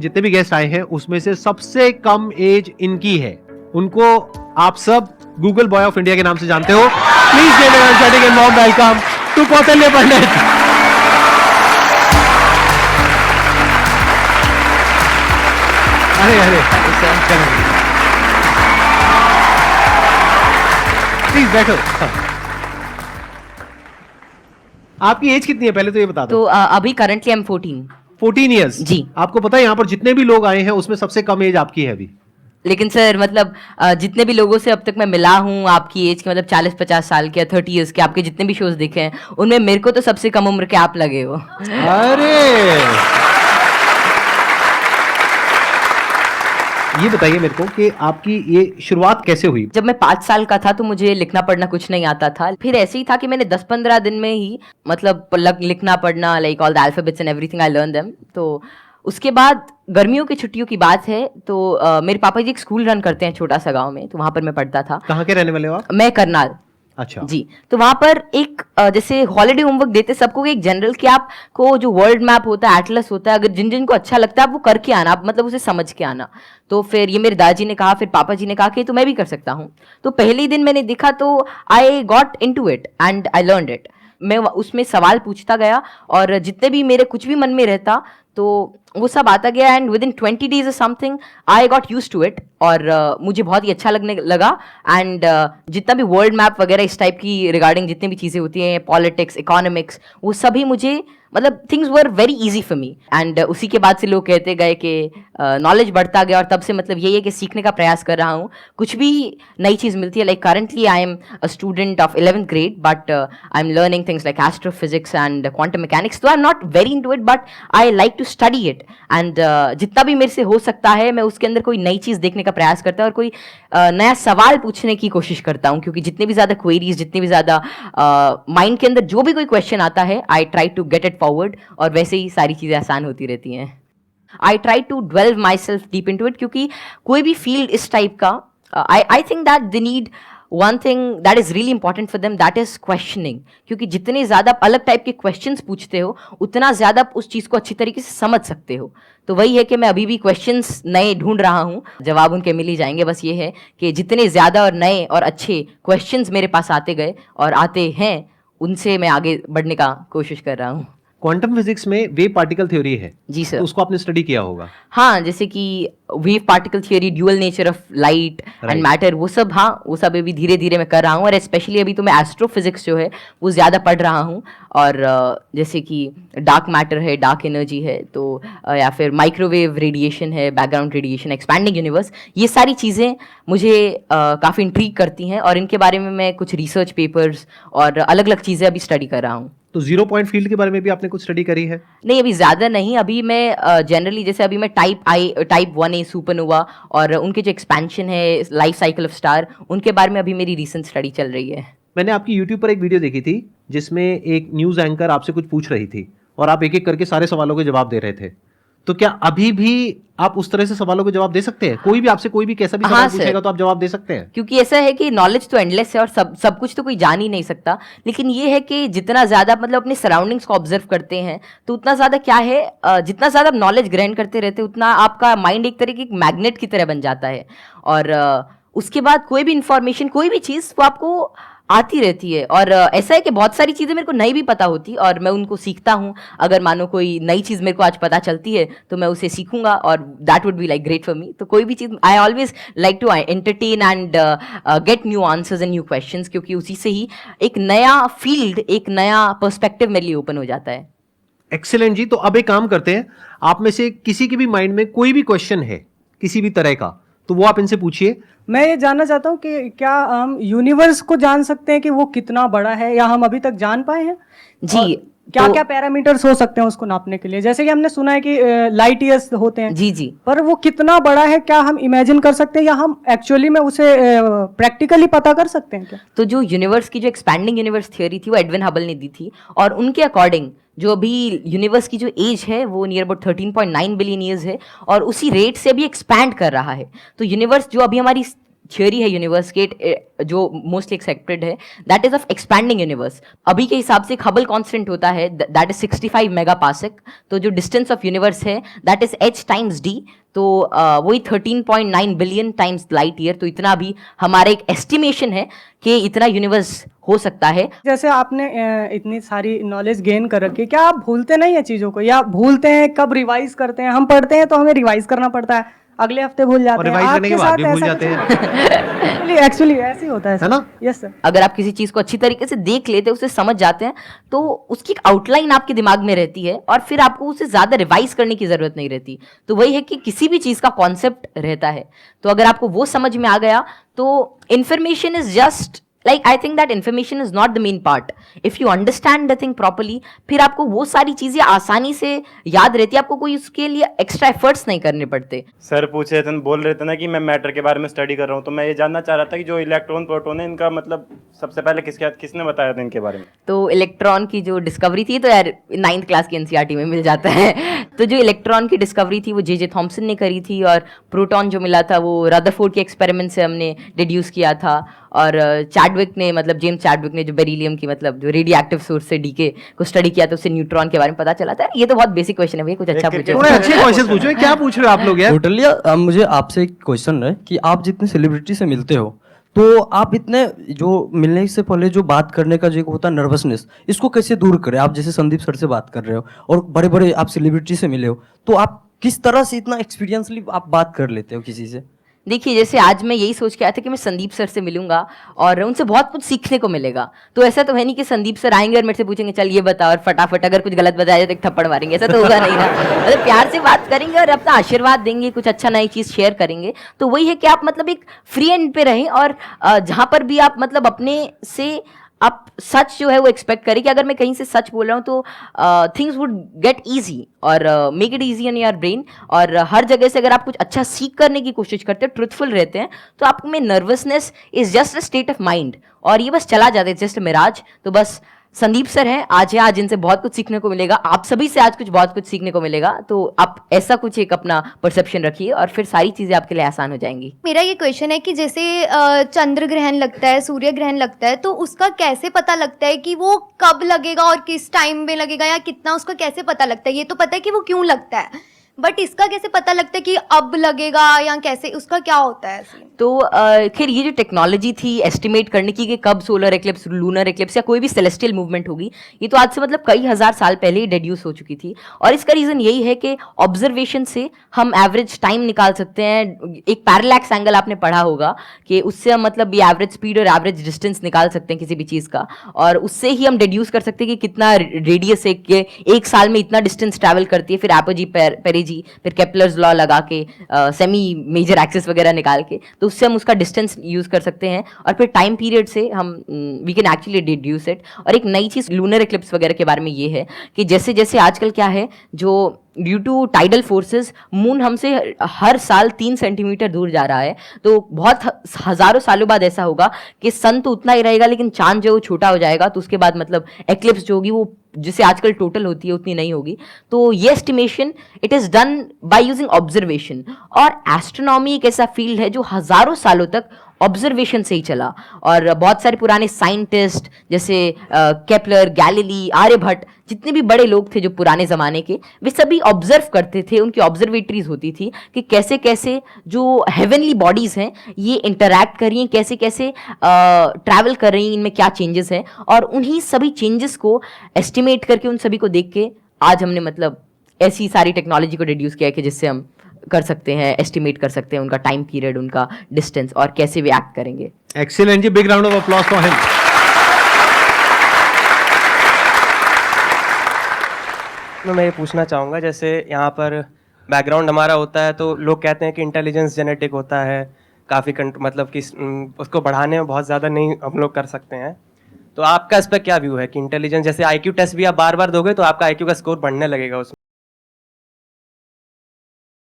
जितने भी गेस्ट आए हैं उसमें से सबसे कम एज इनकी है। उनको आप सब गूगल बॉय ऑफ इंडिया के नाम से जानते हो। Please give a standing and warm welcome to Kaushalya Pandit. अरे अरे प्लीज बैठो। आपकी एज कितनी है पहले तो ये बता दो। तो अभी करंटली आई एम 14। 14 ईयर्स जी। आपको पता है यहाँ पर जितने भी लोग आए हैं उसमें सबसे कम एज आपकी है अभी। लेकिन सर मतलब जितने भी लोगों से अब तक मैं मिला हूँ आपकी एज के, मतलब 40-50 साल के या 30 इयर्स के, आपके जितने भी शोज देखे हैं उनमें मेरे को तो सबसे कम उम्र के आप लगे हो। अरे ये बताइए मेरे को कि आपकी ये शुरुआत कैसे हुई। जब मैं 5 साल का था तो मुझे लिखना पढ़ना कुछ नहीं आता था। फिर ऐसे ही था कि मैंने 10-15 दिन में ही मतलब लिखना पढ़ना, like all the alphabets and everything, I learn them. तो उसके बाद गर्मियों की छुट्टियों की बात है तो मेरे पापा जी एक स्कूल रन करते हैं छोटा सा गांव में, तो वहां पर मैं पढ़ता था। कहाँ के रहने वाले हो आप? मैं करनाल। अच्छा जी। तो वहां पर एक जैसे हॉलिडे होमवर्क देते सबको एक जनरल कि आपको जो वर्ल्ड मैप होता है, एटलस होता है, अगर जिन जिन को अच्छा लगता है आप वो करके आना, आप मतलब उसे समझ के आना। तो फिर ये मेरे दादाजी ने कहा, फिर पापा जी ने कहा कि तो मैं भी कर सकता हूँ। तो पहले ही दिन मैंने देखा तो I got into it and I learned it. मैं उसमें सवाल पूछता गया और जितने भी मेरे कुछ भी मन में रहता तो वो सब आता गया एंड विद इन 20 डेज और something I got use to it. और मुझे बहुत ही अच्छा लगने लगा। एंड जितना भी वर्ल्ड मैप वगैरह इस टाइप की रिगार्डिंग जितनी भी चीज़ें होती हैं, पॉलिटिक्स, इकोनॉमिक्स, वो सभी मुझे मतलब things were very easy for me. And उसी के बाद से लोग कहते गए कि नॉलेज बढ़ता गया और तब से मतलब यही है कि सीखने का प्रयास कर रहा हूँ। कुछ भी नई चीज़ मिलती है, like currently I am a student of 11th grade but I am learning things like astrophysics and quantum mechanics. तो I am not very into it but I like to study it. And जितना भी मेरे से हो सकता है मैं उसके अंदर कोई नई चीज़ देखने का प्रयास करता हूँ और कोई नया सवाल पूछने की कोशिश करता हूँ, क्योंकि जितनी भी ज़्यादा क्वेरीज, जितनी भी ज़्यादा माइंड के अंदर जो भी कोई क्वेश्चन आता है I try to get it forward और वैसे ही सारी चीज़ें आसान होती रहती हैं। I try to dwell myself deep into it, क्योंकि कोई भी फील्ड इस टाइप का I think that they need one thing that is really important for them, that is questioning. क्योंकि जितने ज़्यादा अलग टाइप के क्वेश्चंस पूछते हो उतना ज़्यादा आप उस चीज़ को अच्छी तरीके से समझ सकते हो। तो वही है कि मैं अभी भी क्वेश्चंस नए ढूंढ रहा हूँ, जवाब उनके मिल ही जाएंगे। बस ये है कि जितने ज़्यादा और नए और अच्छे क्वेश्चंस मेरे पास आते गए और आते हैं उनसे मैं आगे बढ़ने का कोशिश कर रहा हूँ। क्वांटम फिजिक्स में वेव पार्टिकल थ्योरी है। जी सर। तो उसको आपने स्टडी किया होगा। हाँ, जैसे कि wave particle theory, dual nature of light and matter, वो सब, हाँ वो सब अभी धीरे धीरे मैं कर रहा हूँ। और स्पेशली अभी तो मैं एस्ट्रोफिजिक्स जो है वो ज़्यादा पढ़ रहा हूँ। और जैसे कि डार्क मैटर है, डार्क एनर्जी है, तो या फिर माइक्रोवेव रेडिएशन है, बैकग्राउंड रेडिएशन, एक्सपैंडिंग यूनिवर्स, ये सारी चीज़ें मुझे काफ़ी इंट्रीग करती हैं और इनके बारे में मैं कुछ रिसर्च पेपर्स और अलग अलग चीज़ें अभी स्टडी कर रहा हूँ। तो जीरो पॉइंट फील्ड के बारे में भी आपने कुछ स्टडी करी है? नहीं, अभी ज़्यादा नहीं। अभी मैं जनरली जैसे अभी मैं टाइप 1A सुपरनोवा और उनके जो एक्सपेंशन है, लाइफ साइकिल ऑफ स्टार, उनके बारे में अभी मेरी रीसेंट स्टडी चल रही है। मैंने आपकी यूट्यूब पर एक वीडियो देखी थी जिसमें एक न्यूज़ एंकर आपसे कुछ पूछ रही थी और आप एक एक करके सारे सवालों के जवाब दे रहे थे। तो क्या अभी भी आप उस तरह से सवालों के जवाब दे सकते हैं? कोई भी आपसे कोई भी कैसा भी सवाल पूछेगा तो आप जवाब दे सकते हैं? क्योंकि ऐसा है कि नॉलेज तो एंडलेस है और सब कुछ तो कोई जान ही नहीं सकता। लेकिन ये है कि जितना ज़्यादा मतलब अपने सराउंडिंग्स को ऑब्जर्व करते हैं तो उतना ज़्यादा क्या है, जितना ज़्यादा नॉलेज ग्रहण करते रहते उतना आपका माइंड एक तरह की मैग्नेट की तरह बन जाता है। और उसके बाद कोई भी इंफॉर्मेशन, कोई भी चीज़ वो आपको आती रहती है। और ऐसा है कि बहुत सारी चीज़ें मेरे को नहीं भी पता होती और मैं उनको सीखता हूँ। अगर मानो कोई नई चीज़ मेरे को आज पता चलती है तो मैं उसे सीखूंगा और that would be like great for me. तो कोई भी चीज़ I always like to entertain and get new answers and new questions, क्योंकि उसी से ही एक नया फील्ड, एक नया पर्सपेक्टिव मेरे लिए ओपन हो जाता है। एक्सीलेंट जी। तो अब एक काम करते हैं, आप में से किसी के भी माइंड में कोई भी क्वेश्चन है किसी भी तरह का तो वो आप इनसे पूछिए। मैं ये जानना चाहता हूँ कि क्या हम यूनिवर्स को जान सकते हैं कि वो कितना बड़ा है, या हम अभी तक जान पाए हैं? जी। क्या क्या पैरामीटर्स हो सकते हैं उसको नापने के लिए? जैसे कि हमने सुना है कि लाइट ईयर्स होते हैं। जी जी। पर वो कितना बड़ा है, क्या हम इमेजिन कर सकते हैं या हम एक्चुअली में उसे प्रैक्टिकली पता कर सकते हैं क्या? तो जो यूनिवर्स की जो एक्सपैंडिंग यूनिवर्स थ्योरी थी वो एडविन हबल ने दी थी और उनके अकॉर्डिंग जो अभी यूनिवर्स की जो एज है वो नियर अबाउट 13.9 बिलियन ईयर्स है और उसी रेट से अभी एक्सपैंड कर रहा है। तो यूनिवर्स जो अभी हमारी थियोरी है यूनिवर्स के जो मोस्टली एक्सेप्टेड है, that is of expanding universe. अभी के हिसाब से हबल कांस्टेंट होता है दैट इज 65 मेगापास्क। तो जो डिस्टेंस ऑफ यूनिवर्स है that is h times d, तो वही 13.9 बिलियन टाइम्स लाइट ईयर। तो इतना भी हमारा एक एस्टिमेशन है कि इतना यूनिवर्स हो सकता है। जैसे आपने इतनी सारी नॉलेज गेन कर रखी है, क्या आप भूलते नहीं है चीजों को, या भूलते हैं कब रिवाइज करते हैं? हम पढ़ते हैं तो हमें रिवाइज करना पड़ता है, अगले हफ्ते भूल जाते हैं, रिवाइज करने के बाद भी भूल जाते हैं। एक्चुअली ऐसे ही होता है ना? Yes sir. अगर आप किसी चीज को अच्छी तरीके से देख लेते हैं, उसे समझ जाते हैं, तो उसकी एक आउटलाइन आपके दिमाग में रहती है और फिर आपको उसे ज्यादा रिवाइज करने की जरूरत नहीं रहती। तो वही है कि किसी भी चीज का कॉन्सेप्ट रहता है, तो अगर आपको वो समझ में आ गया तो information is just like I think that information is not the main part. If you understand the thing properly, फिर आपको वो सारी चीजें आसानी से याद रहती है, आपको कोई उसके लिए एक्स्ट्रा एफर्ट्स नहीं करने पड़ते। सर पूछ रहे थे, बोल रहे थे ना कि मैं मैटर के बारे में स्टडी कर रहा हूँ, तो मैं ये जानना चाह रहा था कि जो इलेक्ट्रॉन प्रोटॉन है इनका मतलब सबसे पहले किसने बताया था इनके बारे में? तो इलेक्ट्रॉन की जो डिस्कवरी थी, तो यार 9th क्लास की एनसीईआरटी में मिल जाता है। तो जो इलेक्ट्रॉन की डिस्कवरी थी वो जे थॉमसन ने करी थी, और प्रोटॉन जो मिला था वो रदरफोर्ड के एक्सपेरिमेंट से हमने डिड्यूस किया था। और चैडविक ने, मतलब जेम्स चैडविक ने जो बेरिलियम की, मतलब जो रेडियो एक्टिव सोर्स से डीके को स्टडी किया था, उससे न्यूट्रॉन के बारे में पता चला था। ये तो बहुत बेसिक क्वेश्चन है भैया, कुछ अच्छा पूछो। थोड़े अच्छे क्वेश्चन पूछो, क्या पूछ रहे हो आप लोग यार? टोटली। मुझे आपसे एक क्वेश्चन है कि आप जितने सेलिब्रिटी से मिलते हो, तो आप इतने जो मिलने से पहले जो बात करने का जो होता है नर्वसनेस, इसको कैसे दूर करें? आप जैसे संदीप सर से बात कर रहे हो और बड़े बड़े आप सेलिब्रिटी से मिले हो, तो आप किस तरह से इतना एक्सपीरियंसली आप बात कर लेते हो किसी से? देखिए, जैसे आज मैं यही सोच के आया था कि मैं संदीप सर से मिलूंगा और उनसे बहुत कुछ सीखने को मिलेगा। तो ऐसा तो है नहीं कि संदीप सर आएंगे और मेरे से पूछेंगे चल ये बता, और फटाफट अगर कुछ गलत बताया तो एक थप्पड़ मारेंगे, ऐसा तो होगा नहीं ना। मतलब प्यार से बात करेंगे और अपना आशीर्वाद देंगे, कुछ अच्छा नई चीज शेयर करेंगे। तो वही है कि आप मतलब एक फ्री एंड पे रहें, और जहां पर भी आप मतलब अपने से आप सच जो है वो एक्सपेक्ट करें कि अगर मैं कहीं से सच बोल रहा हूँ तो थिंग्स वुड गेट ईजी, और make it easy in your brain. और हर जगह से अगर आप कुछ अच्छा सीख करने की कोशिश करते हैं, ट्रुथफुल रहते हैं, तो आप में nervousness is just a state of mind, और ये बस चला जाता है, जस्ट मिराज। तो बस संदीप सर हैं आज, है आज इनसे बहुत कुछ सीखने को मिलेगा, आप सभी से आज कुछ बहुत कुछ सीखने को मिलेगा। तो आप ऐसा कुछ एक अपना परसेप्शन रखिए और फिर सारी चीजें आपके लिए आसान हो जाएंगी। मेरा ये क्वेश्चन है कि जैसे चंद्र ग्रहण लगता है, सूर्य ग्रहण लगता है, तो उसका कैसे पता लगता है कि वो कब लगेगा और किस टाइम में लगेगा, या कितना, उसका कैसे पता लगता है? ये तो पता है कि वो क्यों लगता है, बट इसका कैसे पता लगता है कि अब लगेगा, या कैसे, उसका क्या होता है? तो खैर ये जो टेक्नोलॉजी थी एस्टिमेट करने की कि कब सोलर एक्लिप्स, लूनर एक्लिप्स या कोई भी सेलेस्टियल मूवमेंट होगी, ये तो आज से मतलब कई हजार साल पहले ही डेड्यूस हो चुकी थी। और इसका रीजन यही है कि ऑब्जर्वेशन से हम एवरेज टाइम निकाल सकते हैं। एक पैरेलैक्स एंगल आपने पढ़ा होगा कि उससे हम मतलब ये एवरेज स्पीड और एवरेज डिस्टेंस निकाल सकते हैं किसी भी चीज का, और उससे ही हम डेड्यूस कर सकते हैं कि कितना रेडियस है, कि एक साल में इतना डिस्टेंस ट्रैवल करती है। फिर एपोजी पेरेजी, फिर केपलर्स लॉ लगा के सेमी मेजर एक्सिस वगैरह निकाल के, तो उससे हम उसका डिस्टेंस यूज कर सकते हैं, और फिर टाइम पीरियड से हम we can actually deduce it. और एक नई चीज लूनर एक्लिप्स वगैरह के बारे में ये है कि जैसे जैसे आजकल क्या है, जो due to tidal forces moon हमसे हर साल 3 सेंटीमीटर दूर जा रहा है, तो बहुत हजारों सालों बाद ऐसा होगा कि सन तो उतना ही रहेगा लेकिन चांद जो छोटा हो जाएगा, तो उसके बाद मतलब एक्लिप्स जो होगी वो जिसे आजकल टोटल होती है उतनी नहीं होगी। तो ये estimation it is done by using observation, और एस्ट्रोनॉमी एक ऐसा फील्ड है जो हजारों सालों तक ऑब्जर्वेशन से ही चला। और बहुत सारे पुराने साइंटिस्ट जैसे केपलर, गैलीली, आर्यभट्ट, जितने भी बड़े लोग थे जो पुराने ज़माने के, वे सभी ऑब्जर्व करते थे, उनकी ऑब्जर्वेटरीज होती थी कि कैसे कैसे जो हेवनली बॉडीज़ हैं ये इंटरैक्ट कर रही हैं, कैसे कैसे ट्रैवल कर रही हैं, इनमें क्या चेंजेस हैं, और उन्हीं सभी चेंजेस को एस्टिमेट करके, उन सभी को देख के आज हमने मतलब ऐसी सारी टेक्नोलॉजी को रिड्यूस किया है कि जिससे हम कर सकते हैं, एस्टिमेट कर सकते हैं उनका टाइम पीरियड, उनका डिस्टेंस, और कैसे वे एक्ट करेंगे। Excellent ji, big round of applause for him. मैं ये पूछना चाहूँगा, जैसे यहाँ पर बैकग्राउंड हमारा होता है तो लोग कहते हैं कि इंटेलिजेंस जेनेटिक होता है, काफ़ी मतलब कि उसको बढ़ाने में बहुत ज़्यादा नहीं हम लोग कर सकते हैं। तो आपका इस पर क्या व्यू है कि इंटेलिजेंस, जैसे आईक्यू टेस्ट भी आप बार बार दोगे तो आपका आईक्यू का स्कोर बढ़ने लगेगा उसमें?